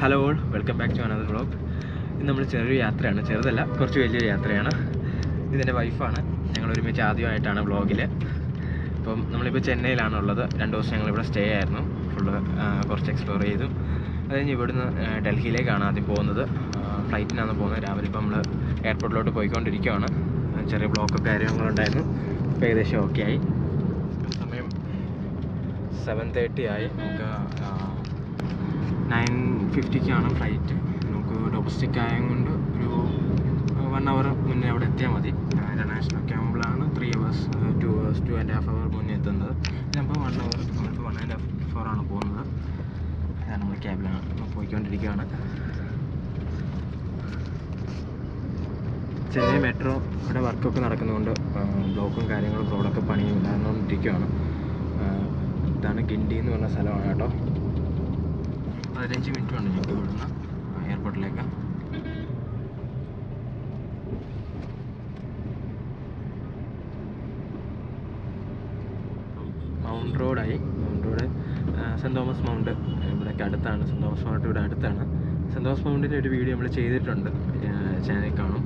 Hello all, welcome back to another vlog. ഇന്ന് നമ്മൾ ചെറിയൊരു യാത്രയാണ്, ചെറുതല്ല കുറച്ച് വലിയൊരു യാത്രയാണ്. ഇതെൻ്റെ വൈഫാണ്. ഞങ്ങൾ ഒരുമിച്ച് ആദ്യമായിട്ടാണ് വ്ളോഗിൽ. ഇപ്പം നമ്മളിപ്പോൾ ചെന്നൈയിലാണുള്ളത്. 2 ദിവസം ഞങ്ങളിവിടെ സ്റ്റേ ആയിരുന്നു. ഫുള്ള് കുറച്ച് എക്സ്പ്ലോർ ചെയ്തു. അത് കഴിഞ്ഞ് ഇവിടുന്ന് ഡൽഹിയിലേക്കാണ് ആദ്യം പോകുന്നത്. ഫ്ലൈറ്റിനാണ് പോകുന്നത്. രാവിലെ ഇപ്പോൾ നമ്മൾ എയർപോർട്ടിലോട്ട് പോയിക്കൊണ്ടിരിക്കുകയാണ്. ചെറിയ ബ്ലോക്കൊക്കെ കാര്യങ്ങളുണ്ടായിരുന്നു. ഇപ്പോൾ ഏകദേശം ഓക്കെ ആയി. സമയം 7:30 ആയി. നമുക്ക് 9:50 ഫ്ലൈറ്റ്. നമുക്ക് ഡൊമസ്റ്റിക് ആയതുകൊണ്ട് ഒരു 1 hour മുന്നേ അവിടെ എത്തിയാൽ മതി. ഇൻ്റർനാഷണൽ ഒക്കെ ആകുമ്പോഴാണ് 3 hours 2.5 hour മുന്നേ എത്തുന്നത്. ഇതിപ്പോൾ 1 hour, നമ്മളിപ്പോൾ 1.5 hour പോകുന്നത്. നമ്മൾ ക്യാബിലാണ് പോയിക്കൊണ്ടിരിക്കുകയാണ്. ചെന്നൈ മെട്രോ ഇവിടെ വർക്കൊക്കെ നടക്കുന്നതുകൊണ്ട് ബ്ലോക്കും കാര്യങ്ങളും റോഡൊക്കെ പണിയും നടന്നുകൊണ്ടിരിക്കുകയാണ്. ഇതാണ് ഗിണ്ടി എന്ന് പറഞ്ഞ സ്ഥലമാണ് കേട്ടോ. 15 മിനിറ്റ് ഉണ്ട് ഞങ്ങൾക്ക് ഇവിടുന്ന് എയർപോർട്ടിലേക്ക്. Mount Road Saint Thomas Mount ഇവിടേക്ക് അടുത്താണ്. സെൻറ് തോമസ് മൗണ്ട് ഇവിടെ അടുത്താണ്. സെൻറ് തോമസ് മൗണ്ടിൻ്റെ ഒരു വീഡിയോ നമ്മൾ ചെയ്തിട്ടുണ്ട്, ചാനലിൽ കാണും.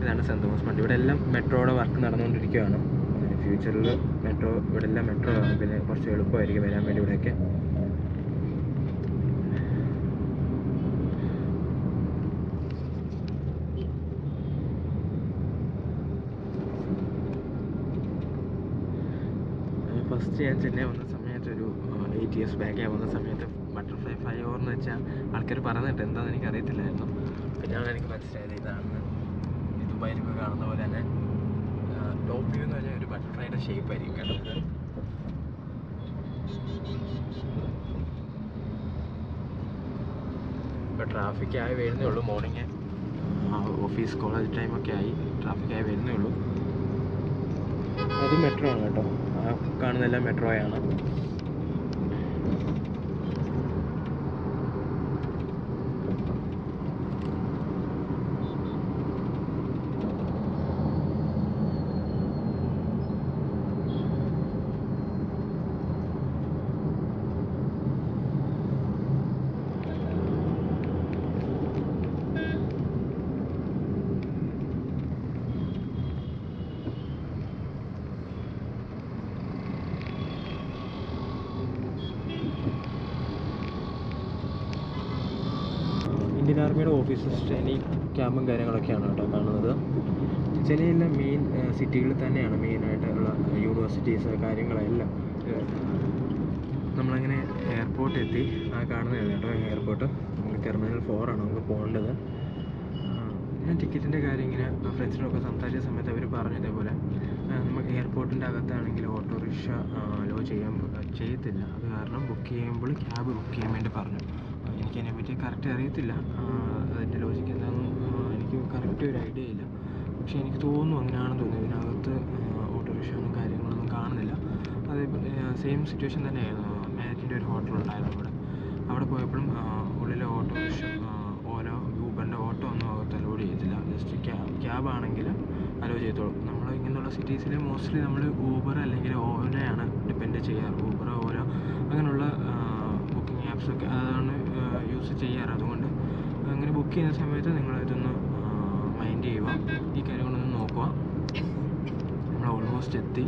ഇതാണ് സെൻറ് തോമസ് മൗണ്ട്. ഇവിടെ എല്ലാം മെട്രോയുടെ വർക്ക് നടന്നുകൊണ്ടിരിക്കുകയാണ്. ഫ്യൂച്ചറിൽ ഇവിടെ എല്ലാം മെട്രോ ആണ്. പിന്നെ കുറച്ച് എളുപ്പമായിരിക്കും വരാൻ വേണ്ടി ഇവിടെയൊക്കെ. ഫസ്റ്റ് ഞാൻ ചെന്നൈ വന്ന സമയത്ത് ഒരു 8 years ബാക്ക് ഞാൻ വന്ന സമയത്ത് ബട്ടർഫ്ലൈ ഫ്ലൈ ഓവർ എന്ന് വെച്ചാൽ ആൾക്കാർ പറഞ്ഞിട്ട് എന്താണെന്ന് എനിക്ക് അറിയത്തില്ലായിരുന്നു. പിന്നെയാണ് എനിക്ക് മനസ്സിലായത് ഇതാണ് ദുബായിലൊക്കെ കാണുന്ന പോലെ തന്നെ ടോപ്പ് വ്യൂ എന്ന് പറഞ്ഞാൽ ഒരു ബട്ടർഫ്ലൈയുടെ ഷേപ്പ് ആയിരിക്കും കേട്ടത്. ഇപ്പോൾ ട്രാഫിക്കായി വരുന്നേ ഉള്ളൂ. മോർണിംഗ് ഓഫീസ് കോളേജ് ടൈമൊക്കെ ആയി. ട്രാഫിക്കായി വരുന്നേ ഉള്ളൂ. അത് മെട്രോ ആണ് കേട്ടോ. ആ കാണുന്നതെല്ലാം മെട്രോയാണ്. ഇന്ത്യൻ ആർമിയുടെ ഓഫീസേഴ്സ് ട്രെയിനിങ് ക്യാമ്പും കാര്യങ്ങളൊക്കെയാണ് കേട്ടോ കാണുന്നത്. ചെന്നൈയിലെ മെയിൻ സിറ്റികളിൽ തന്നെയാണ് മെയിനായിട്ടുള്ള യൂണിവേഴ്സിറ്റീസ് കാര്യങ്ങളെല്ലാം. നമ്മളങ്ങനെ എയർപോർട്ട് എത്തി. ആ കാണുന്നതാണ് കേട്ടോ എയർപോർട്ട്. നമുക്ക് ടെർമിനൽ 4 ആണ് നമുക്ക് പോകേണ്ടത്. ഞാൻ ടിക്കറ്റിൻ്റെ കാര്യം ഇങ്ങനെ ഫ്രണ്ട്സിനൊക്കെ സംസാരിച്ച സമയത്ത് അവർ പറഞ്ഞു ഇതേപോലെ നമുക്ക് എയർപോർട്ടിൻ്റെ അകത്താണെങ്കിൽ ഓട്ടോറിക്ഷ അലോ ചെയ്യത്തില്ല. അത് കാരണം ക്യാബ് ബുക്ക് ചെയ്യാൻ വേണ്ടി പറഞ്ഞു. എനിക്കതിനെപ്പറ്റി കറക്റ്റ് അറിയത്തില്ല. അതിൻ്റെ ലോജിക്ക് എന്താണെന്നും എനിക്ക് കറക്റ്റ് ഒരു ഐഡിയ ഇല്ല. പക്ഷേ എനിക്ക് തോന്നുന്നു അങ്ങനെയാണെന്ന് തോന്നുന്നു. ഇതിനകത്ത് ഓട്ടോറിക്ഷയൊന്നും കാര്യങ്ങളൊന്നും കാണുന്നില്ല. അതേപോലെ സെയിം സിറ്റുവേഷൻ തന്നെയായിരുന്നു. മാരിറ്റിൻ്റെ ഒരു ഹോട്ടലുണ്ടായിരുന്നു അവിടെ പോയപ്പോഴും ഉള്ളിലെ ഓട്ടോറിക്ഷ ഊബറിൻ്റെ ഓട്ടോ ഒന്നും അകത്ത് അലോഡ് ചെയ്യത്തില്ല. ജസ്റ്റ് ക്യാബാണെങ്കിൽ അലോ ചെയ്തോളും. നമ്മൾ ഇങ്ങനെയുള്ള സിറ്റീസിൽ മോസ്റ്റ്ലി നമ്മൾ ഊബർ അല്ലെങ്കിൽ ഓലയാണ് ഡിപ്പെൻഡ് ചെയ്യാറ്. ഊബർ ഓല അങ്ങനെയുള്ള ബുക്കിംഗ് ആപ്സൊക്കെ അതാണ് യൂസ് ചെയ്യാറ്. അതുകൊണ്ട് അങ്ങനെ ബുക്ക് ചെയ്യുന്ന സമയത്ത് നിങ്ങളിതൊന്ന് മൈൻഡ് ചെയ്യുക, ഈ കാര്യങ്ങളൊന്ന് നോക്കുക. നമ്മൾ ഓൾമോസ്റ്റ് എത്തി.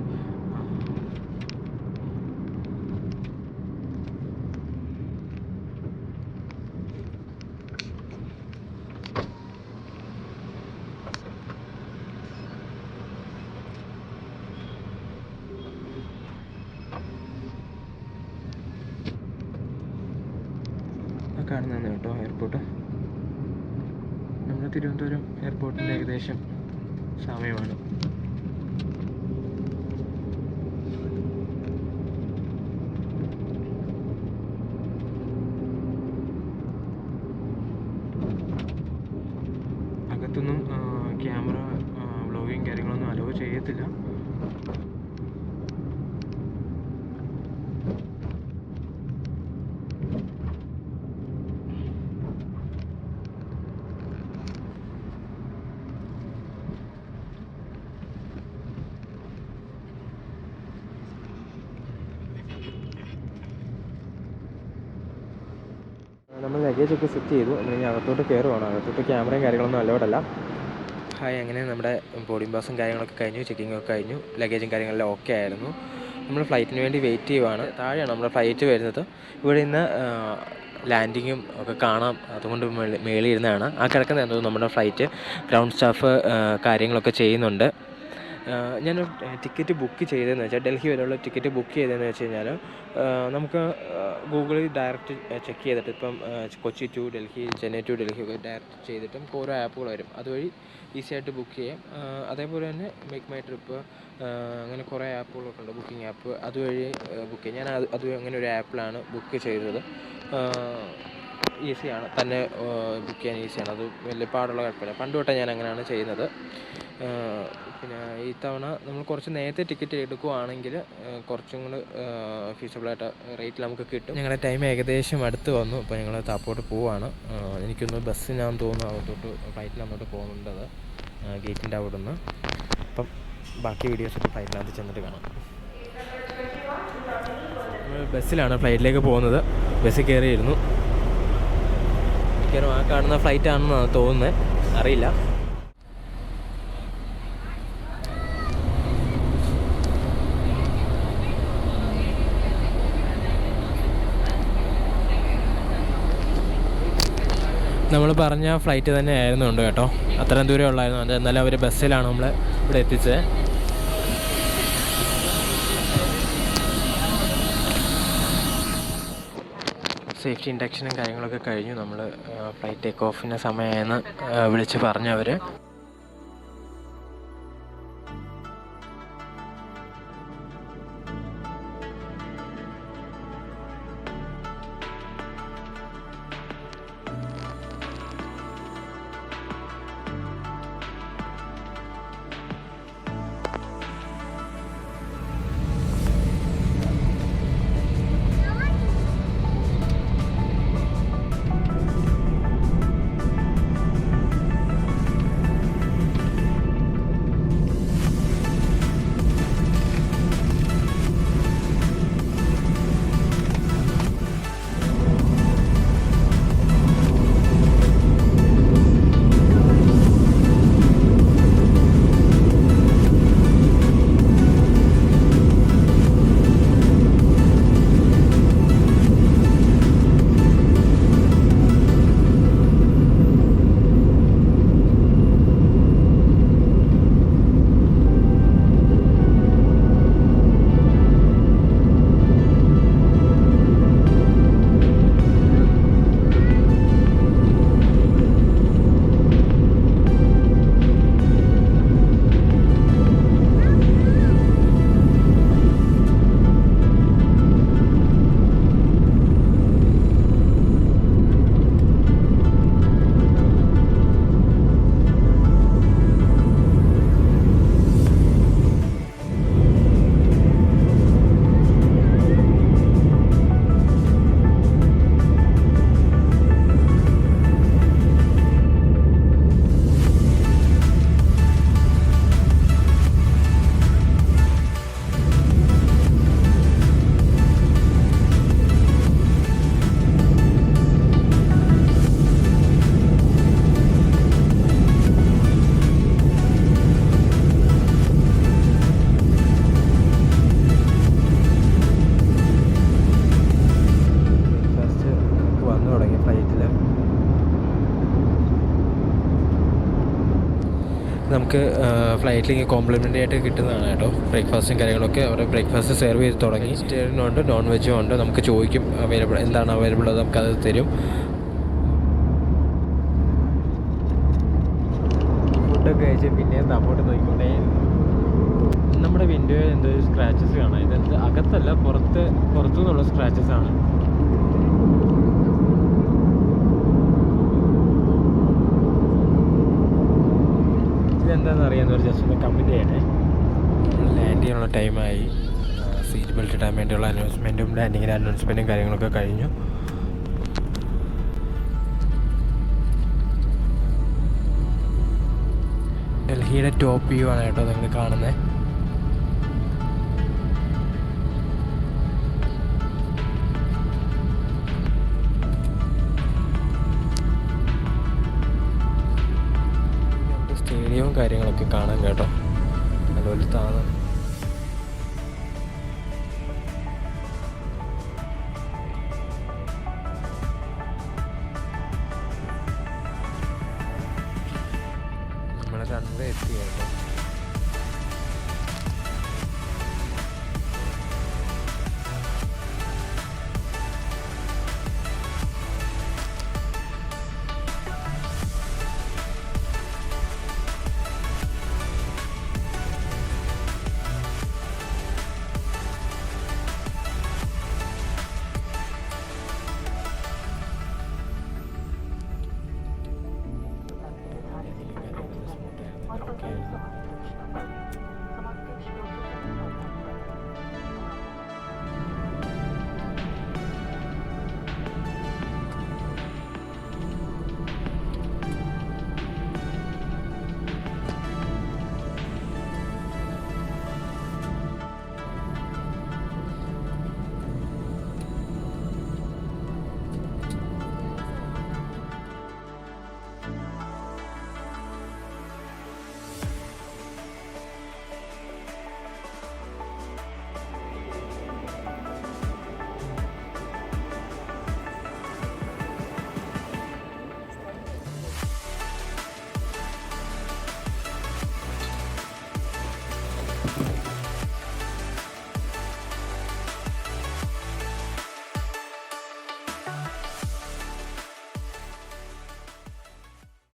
കാണുന്നതാണ് കേട്ടോ എയർപോർട്ട്. നമ്മൾ തിരുവനന്തപുരം എയർപോർട്ടിൻ്റെ ഏകദേശം സമയമാണ്. അകത്തൊന്നും ക്യാമറ വ്ലോഗിങ് കാര്യങ്ങളൊന്നും അലോ ചെയ്യത്തില്ല. നമ്മൾ ലഗേജൊക്കെ സെറ്റ് ചെയ്തു. നമ്മൾ അകത്തോട്ട് കയറുവാണ്. അകത്തോട്ട് ക്യാമറയും കാര്യങ്ങളൊന്നും അലൗഡല്ല. ഹായ്, അങ്ങനെ നമ്മുടെ ബോർഡിംഗ് പാസും കാര്യങ്ങളൊക്കെ കഴിഞ്ഞു, ചെക്കിങ്ങൊക്കെ കഴിഞ്ഞു, ലഗേജും കാര്യങ്ങളെല്ലാം ഓക്കെ ആയിരുന്നു. നമ്മൾ ഫ്ലൈറ്റിന് വേണ്ടി വെയിറ്റ് ചെയ്യുവാണ്. താഴെയാണ് നമ്മുടെ ഫ്ലൈറ്റ് വരുന്നത്. ഇവിടെ നിന്ന് ലാൻഡിങ്ങും ഒക്കെ കാണാം. അതുകൊണ്ട് മേളിൽ ഇരുന്നാണ് ആ കിടക്കുന്നത്. എന്തോ നമ്മുടെ ഫ്ലൈറ്റ് ഗ്രൗണ്ട് സ്റ്റാഫ് കാര്യങ്ങളൊക്കെ ചെയ്യുന്നുണ്ട്. ഞാൻ ടിക്കറ്റ് ബുക്ക് ചെയ്തതെന്ന് വെച്ചാൽ ഡൽഹി വരെയുള്ള ടിക്കറ്റ് ബുക്ക് ചെയ്തതെന്ന് വെച്ച് കഴിഞ്ഞാൽ നമുക്ക് ഗൂഗിളിൽ ഡയറക്റ്റ് ചെക്ക് ചെയ്തിട്ട് ഇപ്പം കൊച്ചി ടു ഡൽഹി, ചെന്നൈ ടു ഡൽഹി ഒക്കെ ഡയറക്റ്റ് ചെയ്തിട്ടും ഓരോ ആപ്പുകൾ വരും. അതുവഴി ഈസി ആയിട്ട് ബുക്ക് ചെയ്യാം. അതേപോലെ തന്നെ മേക്ക് മൈ ട്രിപ്പ്, അങ്ങനെ കുറേ ആപ്പുകളൊക്കെ ഉണ്ട്, ബുക്കിംഗ് ആപ്പ്. അതുവഴി ബുക്ക് ചെയ്യാം. ഞാൻ അത് അങ്ങനെ ഒരു ആപ്പിലാണ് ബുക്ക് ചെയ്തത്. ഈസിയാണ്, തന്നെ ബുക്ക് ചെയ്യാൻ ഈസിയാണ്. അത് വലിയ പാടുള്ള കുഴപ്പമില്ല. പണ്ട് തൊട്ടേ ഞാൻ അങ്ങനെയാണ് ചെയ്യുന്നത്. പിന്നെ ഈ തവണ നമ്മൾ കുറച്ച് നേരത്തെ ടിക്കറ്റ് എടുക്കുകയാണെങ്കിൽ കുറച്ചും കൂടി ഫീസിബിളായിട്ട് റേറ്റിൽ നമുക്ക് കിട്ടും. ഞങ്ങളുടെ ടൈം ഏകദേശം അടുത്ത് വന്നു. അപ്പോൾ ഞങ്ങൾ താപ്പോട്ട് പോവുകയാണ്. എനിക്കൊന്ന് ബസ്സിനാന്ന് തോന്നുന്നു അകത്തോട്ട്, ഫ്ലൈറ്റിൽ അങ്ങോട്ട് പോകുന്നുണ്ടത് ഗേറ്റിൻ്റെ അവിടെ നിന്ന്. അപ്പം ബാക്കി വീഡിയോസൊക്കെ ഫ്ലൈറ്റിനകത്ത് ചെന്നിട്ട് കാണാം. നമ്മൾ ബസ്സിലാണ് ഫ്ലൈറ്റിലേക്ക് പോകുന്നത്. ബസ്സിൽ കയറിയിരുന്നു. മിക്കവാറും ആ കാണുന്ന ഫ്ലൈറ്റാണെന്നാണ് തോന്നുന്നത്, അറിയില്ല. നമ്മൾ പറഞ്ഞ ഫ്ലൈറ്റ് തന്നെ ആയിരുന്നുണ്ട് കേട്ടോ. അത്രയും ദൂരം ഉള്ളായിരുന്നു. അത് എന്നാലും അവർ ബസ്സിലാണ് നമ്മൾ ഇവിടെ എത്തിച്ചത്. സേഫ്റ്റി ഇൻഡക്ഷനും കാര്യങ്ങളൊക്കെ കഴിഞ്ഞു. നമ്മൾ ഫ്ലൈറ്റ് ടേക്ക് ഓഫിൻ്റെ സമയമായെന്ന് വിളിച്ച് പറഞ്ഞു അവർ. നമുക്ക് ഫ്ലൈറ്റിലേക്ക് കോംപ്ലിമെൻ്ററി ആയിട്ട് കിട്ടുന്നതാണ് കേട്ടോ. ബ്രേക്ക്ഫാസ്റ്റും കാര്യങ്ങളൊക്കെ അവിടെ ബ്രേക്ക്ഫാസ്റ്റ് സെർവ് ചെയ്ത് തുടങ്ങി. വെജിറ്റേറിയനും ഉണ്ട്, നോൺ വെജും ഉണ്ട്. നമുക്ക് ചോദിക്കും അവൈലബിൾ എന്താണ് അവൈലബിൾ, അത് നമുക്കത് തരും. ഫുഡൊക്കെ കഴിച്ച് പിന്നെ താപ്പോട്ട് നോക്കിക്കൊണ്ടേ നമ്മുടെ വിൻഡോയിൽ എന്തോ സ്ക്രാച്ചസ് കാണാം. ഇതെന്ത് അകത്തല്ല, പുറത്തു നിന്നുള്ള സ്ക്രാച്ചസ് ആണ്. ഇതെന്താണെന്ന് അറിയാവുന്നവർ ജസ്റ്റ് ഒന്ന് കമൻറ്റ് ചെയ്യണേ. ലാൻഡ് ചെയ്യാനുള്ള ടൈമായി. സീറ്റ് ബെൽറ്റ് ഇടാൻ വേണ്ടിയുള്ള അനൗൺസ്മെൻറ്റും ലാൻഡിങ്ങിൻ്റെ അനൗൺസ്മെൻറ്റും കാര്യങ്ങളൊക്കെ കഴിഞ്ഞു. ഡൽഹിയുടെ ടോപ്പ് വ്യൂ ആണ് കേട്ടോ നിങ്ങൾ കാണുന്നത്. കാര്യങ്ങളൊക്കെ കാണാൻ കേട്ടോ. അതുപോലെ